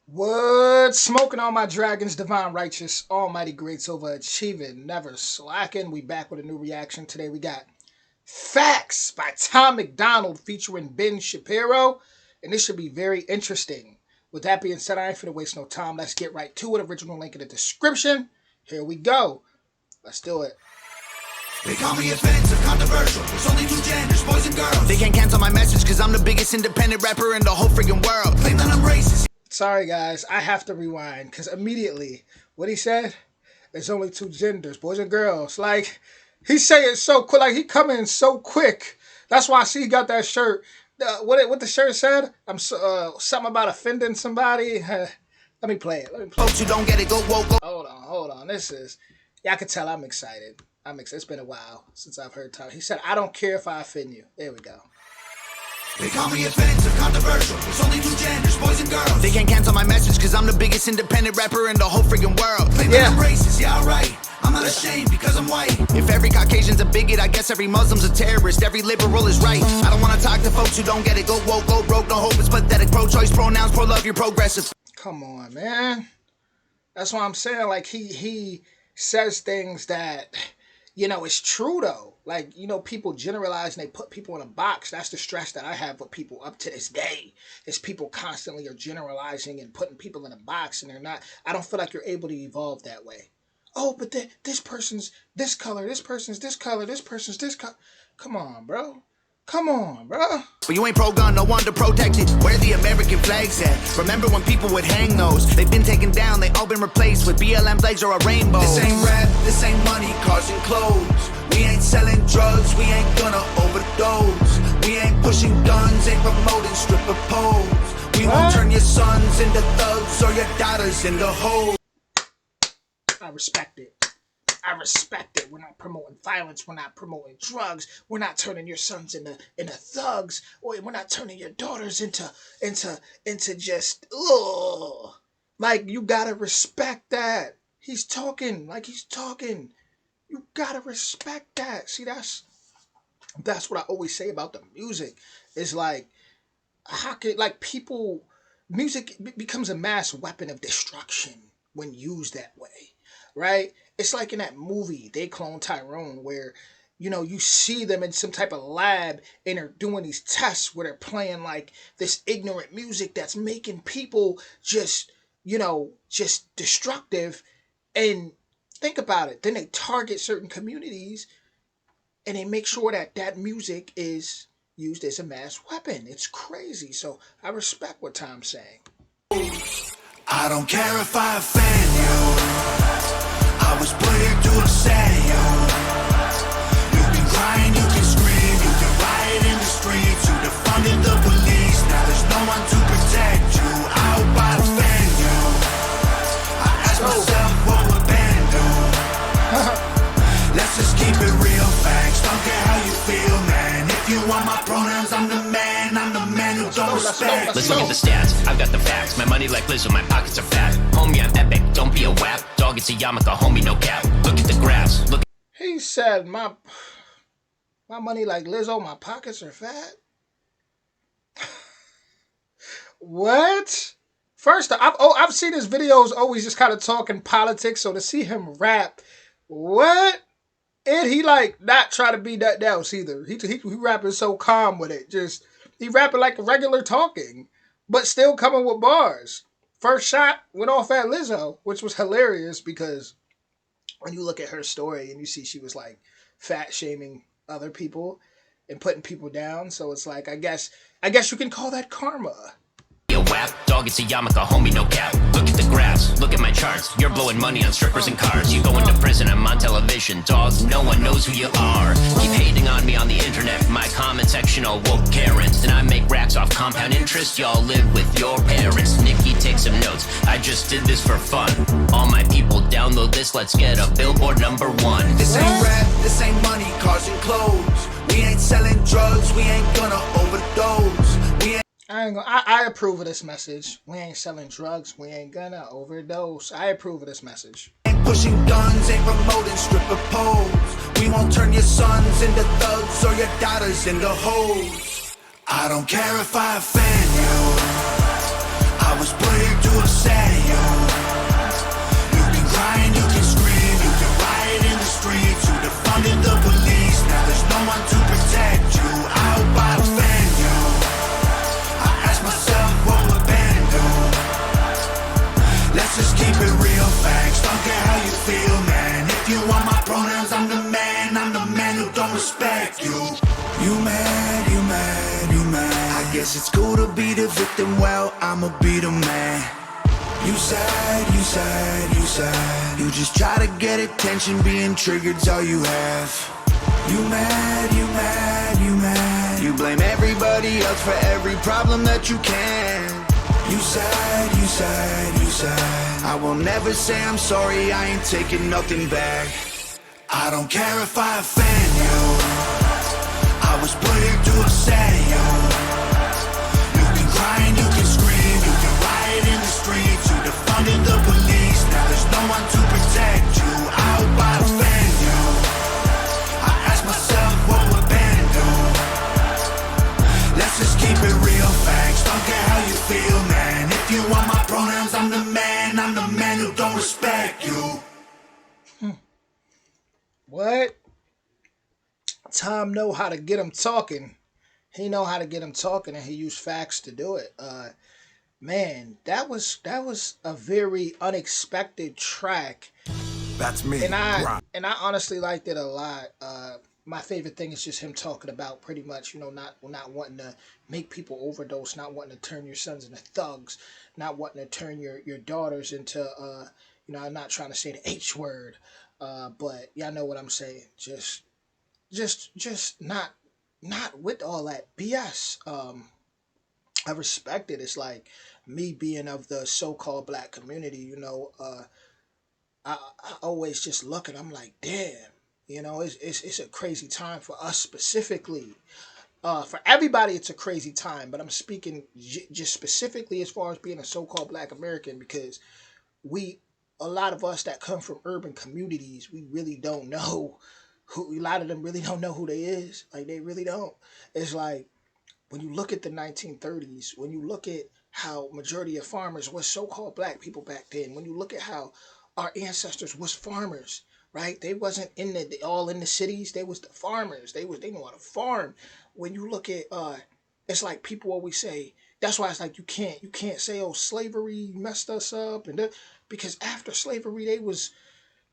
What? Smoking all my dragons, divine righteous, almighty greats overachieving, never slacking. We back with a new reaction. Today we got Facts by MacDonald featuring Shapiro. And this should be very interesting. With that being said, I ain't finna waste no time. Let's get right to it. Original link in the description. Here we go. Let's do it. They call me offensive, controversial. There's only two genders, boys and girls. They can't cancel my message cause I'm the biggest independent rapper in the whole freaking world. Claim that I'm racist. Sorry guys, I have to rewind because immediately what he said, there's only two genders, boys and girls. Like, he say it so quick, like he come in so quick. That's why I see he got that shirt. What the shirt said? I'm something about offending somebody. Let me play it. Folks who don't get it, go woke up. Hold on. This is, yeah, I can tell I'm excited. It's been a while since I've heard Tom. He said, I don't care if I offend you. There we go. They call me offensive, controversial. There's only two genders, boys and girls. They can't cancel my message cause I'm the biggest independent rapper in the whole freaking world. Claim that I'm racist, yeah, alright. I'm not ashamed because I'm white. If every Caucasian's a bigot, I guess every Muslim's a terrorist. Every liberal is right. I don't wanna talk to folks who don't get it. Go woke, go broke, no hope, it's pathetic. Pro-choice, pronouns, pro-love, you're progressive. Come on, man. That's what I'm saying. Like, he says things that, you know, it's true though. Like, you know, people generalize and they put people in a box. That's the stress that I have with people up to this day. Is people constantly are generalizing and putting people in a box, and they're not. I don't feel like you're able to evolve that way. Oh, but this person's this color, this person's this color, this person's this color. Come on, bro. Come on, bro. But you ain't pro-gun, no one to protect it. Where the American flags at? Remember when people would hang those? They've been taken down, they all been replaced with BLM flags or a rainbow. This ain't rap, this ain't money, cars and clothes. We ain't selling drugs, we ain't gonna overdose. We ain't pushing guns, ain't promoting stripper poles. We won't turn your sons into thugs or your daughters into hoes. I respect it. I respect it. We're not promoting violence. We're not promoting drugs. We're not turning your sons into thugs. Or we're not turning your daughters into just ugh. Like, you gotta respect that. He's talking like he's talking. You gotta respect that. See, that's what I always say about the music. It's like, how could, like, people, music becomes a mass weapon of destruction when used that way, right? It's like in that movie, They Clone Tyrone, where, you know, you see them in some type of lab and they're doing these tests where they're playing like this ignorant music that's making people just, you know, just destructive. And think about it. Then they target certain communities and they make sure that that music is used as a mass weapon. It's crazy. So I respect what Tom's saying. I don't care if I offend you. I was put here to upset you. You can cry and you can scream. You can riot in the streets. You defunded the police. Now there's no one to protect you. I hope I offend you. I ask myself what would Ben do. Let's just keep it real, facts. Don't care how you feel, man. If you want my pronouns, I'm the man. I'm the man who don't respect. Let's look at the stats. I've got the facts. My money like Lizzo, my pockets are fat. Homie, I'm epic. Don't be a wap. Dog, it's a yarmulke. Homie, no cap. Look at the graphs. Look. He said, my money like Lizzo, my pockets are fat. What? First, I've seen his videos always just kind of talking politics. So to see him rap, what? And he like not try to be that else either. He rapping so calm with it. Just, he rapping like regular talking, but still coming with bars. First shot went off at Lizzo, which was hilarious because when you look at her story and you see she was like fat shaming other people and putting people down. So it's like, I guess you can call that karma. A wap. Dog, it's a yarmulke. Homie, no cap. Look at the graphs. Look at my charts. You're blowing money on strippers and cars. You go into prison, I'm on television. Dog, no one knows who you are. Keep hating on me on the internet. My comment section all woke Karens. And I make racks off compound interest. Y'all live with your parents. Nikki, take some notes. I just did this for fun. All my people, download this. Let's get a billboard #1. This ain't rap, this ain't money, cars and clothes. We ain't selling drugs, we ain't gonna overdose. We ain't I approve of this message. We ain't selling drugs. We ain't gonna overdose. I approve of this message. pushing guns, ain't promoting stripper poles. We won't turn your sons into thugs or your daughters into hoes. I don't care if I offend you. I was put here to upset real facts. Don't care how you feel, man. If you want my pronouns, I'm the man who don't respect you. You mad, you mad, you mad. I guess it's cool to be the victim, well, I'ma be the man. You sad, you sad, you sad. You just try to get attention, being triggered's all you have. You mad, you mad, you mad. You blame everybody else for every problem that you can. You sad, you sad, you sad. I will never say I'm sorry, I ain't taking nothing back. I don't care if I offend you. I was put here to upset you. You can cry and you can scream. You can riot in the streets. You defunded the police. Now there's no one to protect you. I hope I offend you. I ask myself what would Ben do. Let's just keep it real facts. Don't care how you feel, man. If you want my pronouns, I'm the man who don't respect you. What? Tom know how to get him talking. He know how to get him talking, and he used facts to do it. Man, that was a very unexpected track. That's me. And I honestly liked it a lot. My favorite thing is just him talking about pretty much, not wanting to make people overdose, not wanting to turn your sons into thugs, not wanting to turn your daughters into I'm not trying to say the H word, but y'all know what I'm saying. Just not with all that BS. I respect it. It's like me being of the so-called black community, I always just look and I'm like, damn, it's a crazy time for us specifically. For everybody, it's a crazy time, but I'm speaking just specifically as far as being a so-called black American, because a lot of us that come from urban communities, we really don't know a lot of them really don't know who they is. Like, they really don't. It's like, when you look at the 1930s, when you look at how majority of farmers was so-called black people back then, when you look at how our ancestors was farmers, right? They wasn't all in the cities. They was the farmers. They know how to farm. When you look at, it's like people always say, that's why it's like you can't say, oh, slavery messed us up, because after slavery they was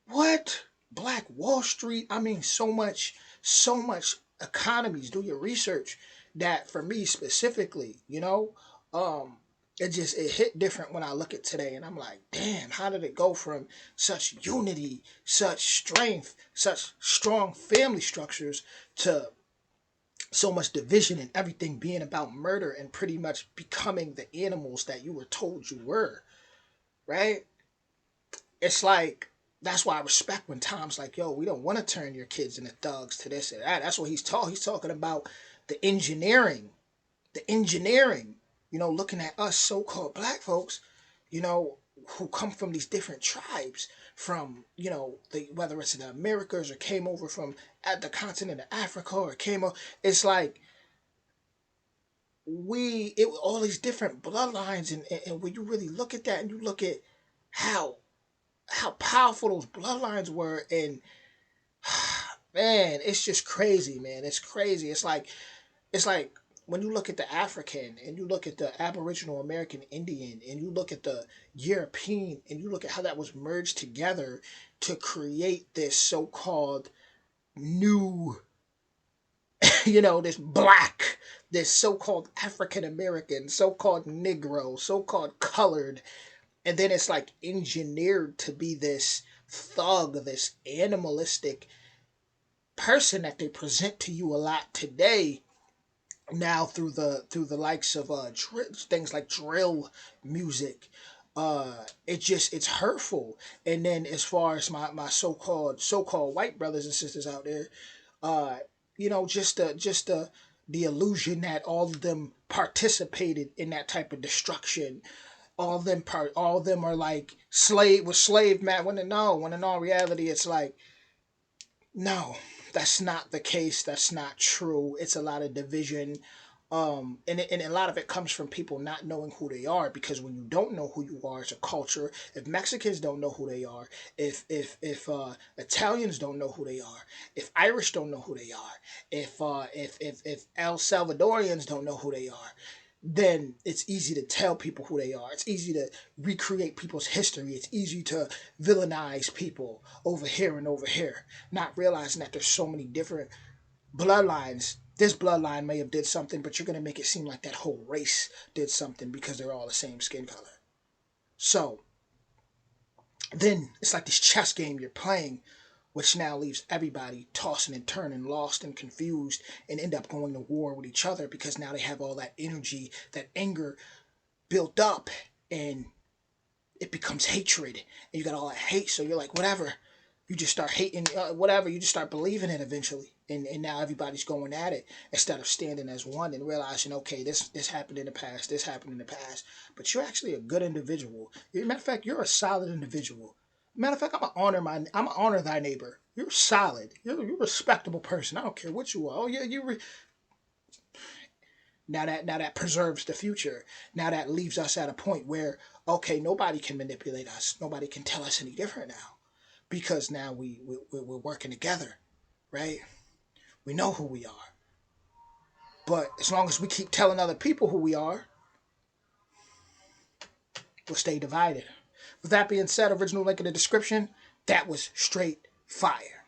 what? Black Wall Street. I mean, so much economies. Do your research. That for me specifically, it hit different when I look at today, and I'm like, damn, how did it go from such unity, such strength, such strong family structures to so much division and everything being about murder and pretty much becoming the animals that you were told you were, right? It's like, that's why I respect when Tom's like, yo, we don't want to turn your kids into thugs to this and that. That's what he's talking about the engineering, looking at us so-called black folks, who come from these different tribes from, whether it's in the Americas or came over from at the continent of Africa or it's like all these different bloodlines, and when you really look at that and you look at how powerful those bloodlines were, and man, it's just crazy, man. It's crazy. It's like when you look at the African and you look at the Aboriginal American Indian and you look at the European and you look at how that was merged together to create this so-called new, this so-called African American, so-called Negro, so-called colored. And then it's like engineered to be this thug, this animalistic person that they present to you a lot today. Now through the likes of things like drill music, it's hurtful. And then as far as my so-called white brothers and sisters out there, just the illusion that all of them participated in that type of destruction. All of them are like slave man. When in all reality, it's like, no, that's not the case. That's not true. It's a lot of division. And a lot of it comes from people not knowing who they are, because when you don't know who you are as a culture, if Mexicans don't know who they are, if Italians don't know who they are, if Irish don't know who they are, if El Salvadorians don't know who they are, then it's easy to tell people who they are. It's easy to recreate people's history. It's easy to villainize people over here and over here, not realizing that there's so many different bloodlines. This bloodline may have did something, but you're going to make it seem like that whole race did something because they're all the same skin color. So then it's like this chess game you're playing, which now leaves everybody tossing and turning, lost and confused, and end up going to war with each other because now they have all that energy, that anger built up, and it becomes hatred. And you got all that hate, so you're like, whatever. You just start hating, whatever. You just start believing it eventually. And now everybody's going at it instead of standing as one and realizing, okay, this happened in the past, this happened in the past. But you're actually a good individual. Matter of fact, you're a solid individual. Matter of fact, I'm gonna honor thy neighbor. You're solid. You're a respectable person. I don't care what you are. Oh yeah, now that preserves the future. Now that leaves us at a point where, okay, nobody can manipulate us. Nobody can tell us any different now, because now we're working together, right? We know who we are. But as long as we keep telling other people who we are, we'll stay divided. With that being said, original link in the description. That was straight fire.